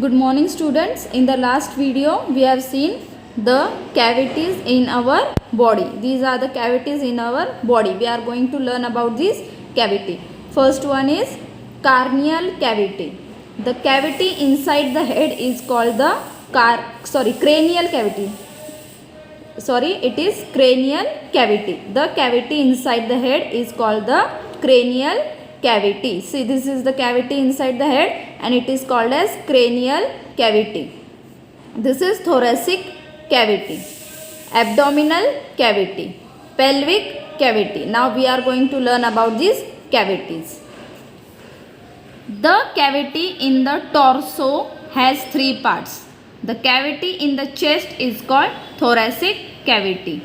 Good morning students. In the last video we have seen the cavities in our body. These are the cavities in our body. We are going to learn about this cavity. First one is cranial cavity. The cavity inside the head is called the cranial cavity. It is cranial cavity. The cavity inside the head is called the cranial cavity. See, this is the cavity inside the head and it is called as cranial cavity. This is thoracic cavity, abdominal cavity, pelvic cavity. Now we are going to learn about these cavities. The cavity in the torso has three parts. The cavity in the chest is called thoracic cavity.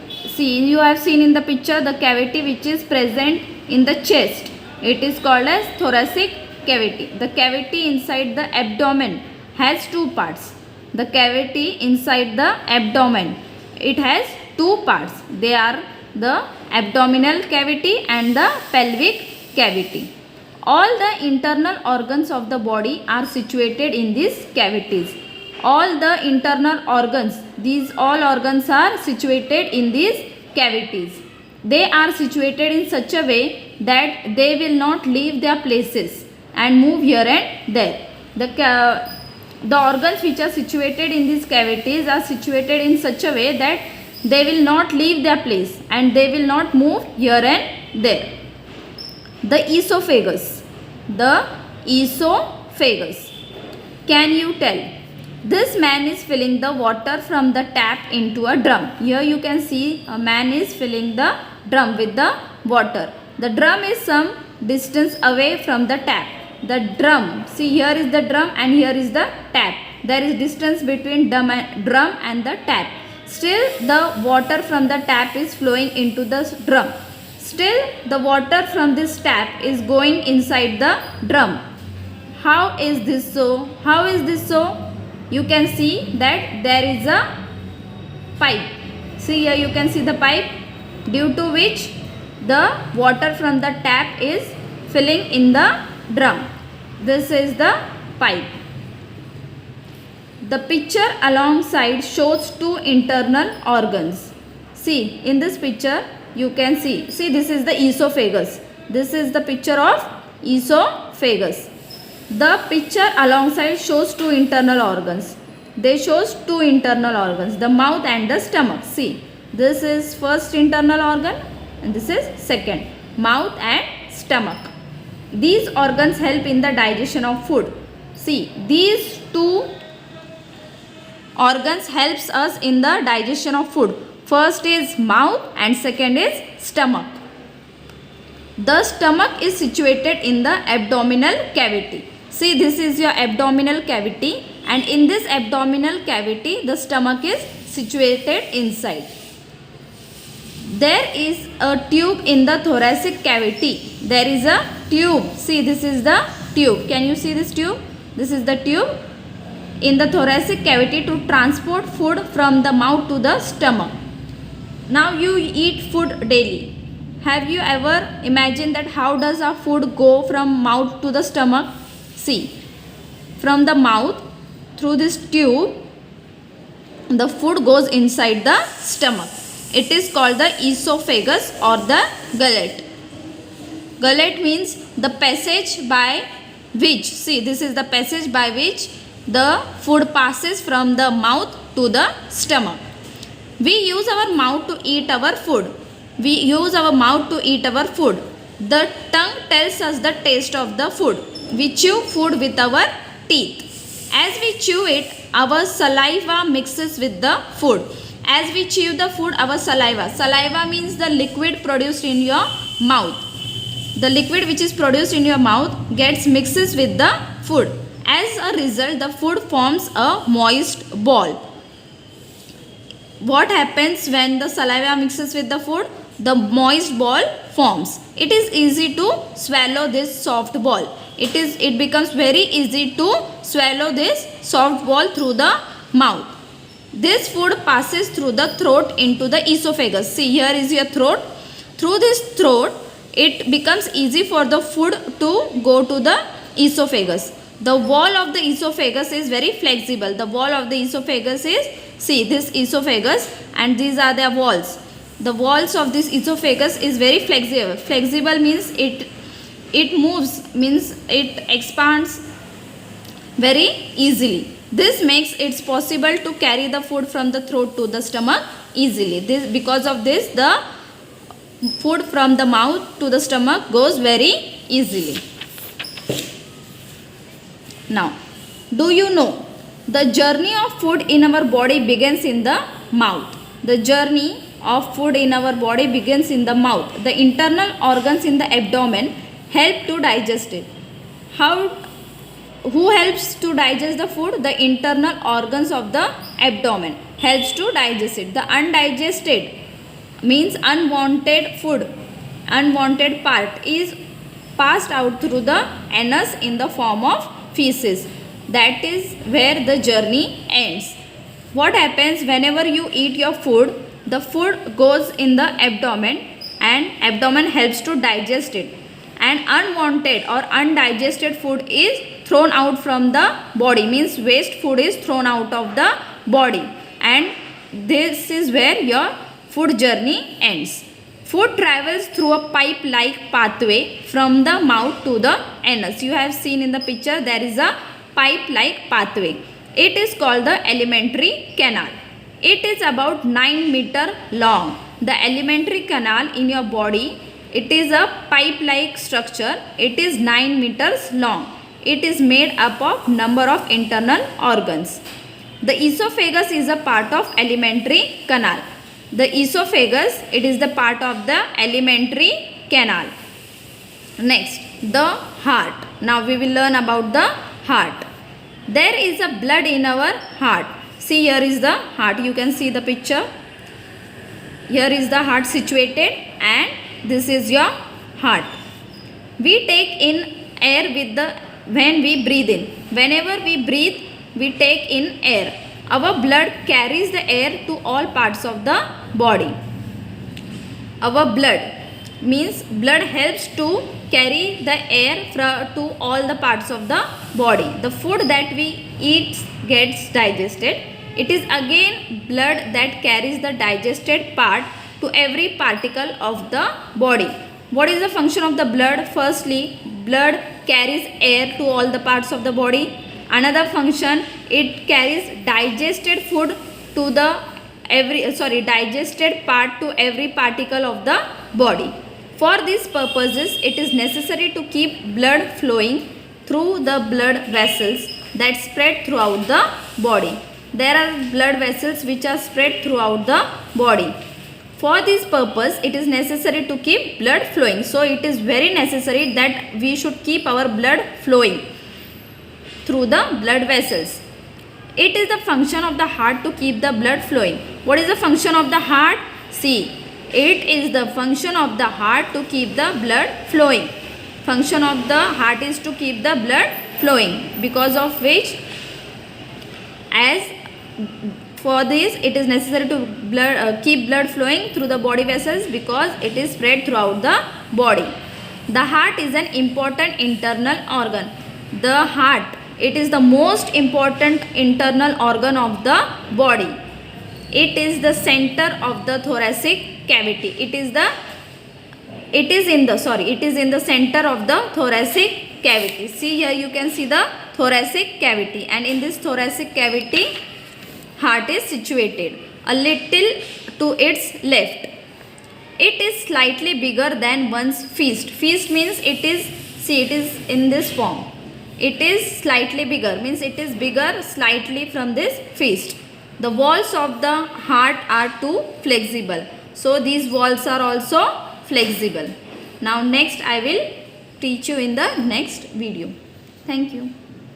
See, you have seen in the picture the cavity which is present in the chest. It is called as thoracic cavity. The cavity inside the abdomen has two parts. The cavity inside the abdomen, it has two parts. They are the abdominal cavity and the pelvic cavity. All the internal organs of the body are situated in these cavities. All the internal organs, all organs are situated in these cavities. They are situated in such a way that they will not leave their places and move here and there. The organs which are situated in these cavities are situated in such a way that they will not leave their place and they will not move here and there. The esophagus. The esophagus. Can you tell? This man is filling the water from the tap into a drum. Here you can see a man is filling the drum with the water. The drum is some distance away from the tap. The drum, see, here is the drum and here is the tap. There is distance between drum and the tap. Still the water from the tap is flowing into the drum. Still the water from this tap is going inside the drum. How is this so? How is this so? You can see that there is a pipe. See, here you can see the pipe, due to which the water from the tap is filling in the drum. This is the pipe. The picture alongside shows two internal organs. See, in this picture you can see this is the esophagus. This is the picture of esophagus. The picture alongside shows two internal organs. They shows two internal organs, the mouth and the stomach. See, this is first internal organ and this is second, mouth and stomach. These organs help in the digestion of food. See, these two organs helps us in the digestion of food. First is mouth and second is stomach. The stomach is situated in the abdominal cavity. See, this is your abdominal cavity and in this abdominal cavity the stomach is situated inside. There is a tube in the thoracic cavity. There is a tube. See, this is the tube. Can you see this tube? This is the tube in the thoracic cavity to transport food from the mouth to the stomach. Now you eat food daily. Have you ever imagined that how does our food go from mouth to the stomach? See, from the mouth through this tube, the food goes inside the stomach. It is called the esophagus or the gullet. Gullet means the passage by which, see, this is the passage by which the food passes from the mouth to the stomach. We use our mouth to eat our food. We use our mouth to eat our food. The tongue tells us the taste of the food. We chew food with our teeth. As we chew it, our saliva mixes with the food. As we chew the food, our saliva means the liquid produced in your mouth. The liquid which is produced in your mouth mixes with the food. As a result, the food forms a moist ball. What happens when the saliva mixes with the food? The moist ball forms. It is easy to swallow this soft ball. It becomes very easy to swallow this soft ball through the mouth. This food passes through the throat into the esophagus. See, here is your throat. Through this throat, it becomes easy for the food to go to the esophagus. The wall of the esophagus is very flexible. The wall of the esophagus is, see this esophagus and these are the walls. The walls of this esophagus is very flexible. Flexible means it moves, means it expands very easily. This makes it possible to carry the food from the throat to the stomach easily. Because of this, the food from the mouth to the stomach goes very easily. Now, do you know the journey of food in our body begins in the mouth? The journey of food in our body begins in the mouth. The internal organs in the abdomen help to digest it. Who helps to digest the food? The internal organs of the abdomen helps to digest it. The undigested means unwanted food, unwanted part is passed out through the anus in the form of feces. That is where the journey ends. What happens whenever you eat your food? The food goes in the abdomen and abdomen helps to digest it. And unwanted or undigested food is thrown out from the body, means waste food is thrown out of the body, and this is where your food journey ends. Food travels through a pipe like pathway from the mouth to the anus. You have seen in the picture there is a pipe like pathway. It is called the alimentary canal. It is about 9 meters long. The alimentary canal in your body, it is a pipe like structure. It is 9 meters long. It is made up of number of internal organs. The esophagus is a part of alimentary canal. The esophagus, it is the part of the alimentary canal. Next, the heart. Now we will learn about the heart. There is a blood in our heart. See, here is the heart. You can see the picture. Here is the heart situated and this is your heart. We take in air when we breathe in. Whenever we breathe, we take in air. Our blood carries the air to all parts of the body. Our blood means blood helps to carry the air to all the parts of the body. The food that we eat gets digested. It is again blood that carries the digested part to every particle of the body. What is the function of the blood? Firstly, blood carries air to all the parts of the body. Another function, it carries digested food to the digested part to every particle of the body. For these purposes, it is necessary to keep blood flowing through the blood vessels that spread throughout the body. There are blood vessels which are spread throughout the body. For this purpose, it is necessary to keep blood flowing. So, it is very necessary that we should keep our blood flowing through the blood vessels. It is the function of the heart to keep the blood flowing. What is the function of the heart? See, it is the function of the heart to keep the blood flowing. Function of the heart is to keep the blood flowing, because of which, as for this, it is necessary to keep blood flowing through the body vessels because it is spread throughout the body. The heart is an important internal organ. The heart, it is the most important internal organ of the body. It is the center of the thoracic cavity. It is in the center of the thoracic cavity. See, here you can see the thoracic cavity, and in this thoracic cavity, heart is situated a little to its left. It is slightly bigger than one's fist. Fist means it is in this form. It is slightly bigger, means it is bigger slightly from this fist. The walls of the heart are too flexible. So these walls are also flexible. Now next I will teach you in the next video. Thank you.